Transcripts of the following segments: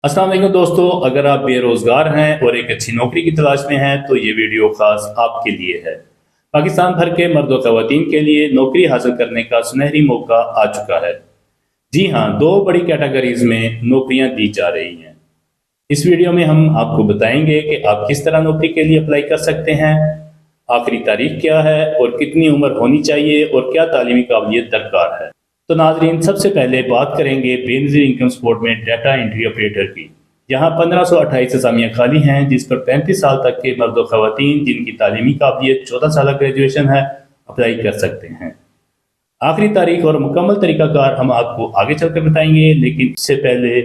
अस्सलाम वालेकुम दोस्तों, अगर आप बेरोजगार हैं और एक अच्छी नौकरी की तलाश में हैं तो ये वीडियो खास आपके लिए है। पाकिस्तान भर के मर्द और खवातीन के लिए नौकरी हासिल करने का सुनहरी मौका आ चुका है। जी हाँ, दो बड़ी कैटेगरीज में नौकरियां दी जा रही हैं। इस वीडियो में हम आपको बताएंगे कि आप किस तरह नौकरी के लिए अप्लाई कर सकते हैं, आखिरी तारीख क्या है और कितनी उम्र होनी चाहिए और क्या तालीमी काबिलियत दरकार है। तो नाजरीन, सबसे पहले बात करेंगे बेनजीर इनकम सपोर्ट में डाटा एंट्री ऑपरेटर की। यहाँ 1528 असामियाँ खाली हैं जिस पर 35 साल तक के मर्द और खवातीन जिनकी तालीमी काबिलियत 14 साल ग्रेजुएशन है अप्लाई कर सकते हैं। आखिरी तारीख और मुकम्मल तरीकाकार हम आपको आगे चलकर बताएंगे, लेकिन इससे पहले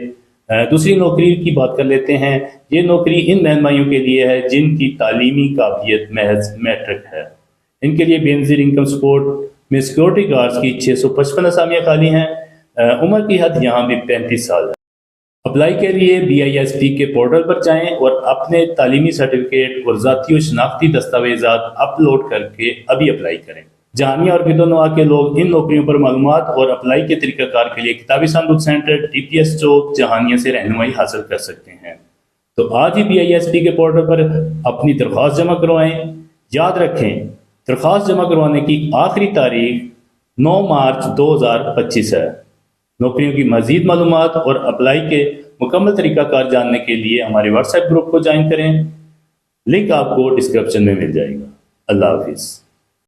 दूसरी नौकरी की बात कर लेते हैं। ये नौकरी इन रहनुमाइयों के लिए है जिनकी तालीमी काबिलियत महज मैट्रिक है। इनके लिए बेनजीर इनकम सपोर्ट में सिक्योरिटी गार्ड्स की 655 असामियाँ खाली हैं। उम्र की हद यहाँ भी 35 साल है। अप्लाई के लिए BISP के पोर्टल पर जाएं और अपने तालीमी सर्टिफिकेट और ज़ाती और शनाख्ती दस्तावेजात अपलोड करके अभी अप्लाई करें। जहानिया और बिदोनवा के लोग इन नौकरियों पर मालूमात और अप्लाई के तरीकाकार के लिए किताबी बुक सेंटर DPS चौक जहानिया से रहनुमाई हासिल कर सकते हैं। तो आज ही BISP के पोर्टल पर अपनी दरख्वास्त जमा करवाएं। याद रखें, दरख्वास्त जमा करवाने की आखिरी तारीख 9 मार्च 2025 है। नौकरियों की मजीद मालूमात और अप्लाई के मुकम्मल तरीकाकार जानने के लिए हमारे व्हाट्सएप ग्रुप को ज्वाइन करें। लिंक आपको डिस्क्रिप्शन में मिल जाएगा। अल्लाह हाफिज़।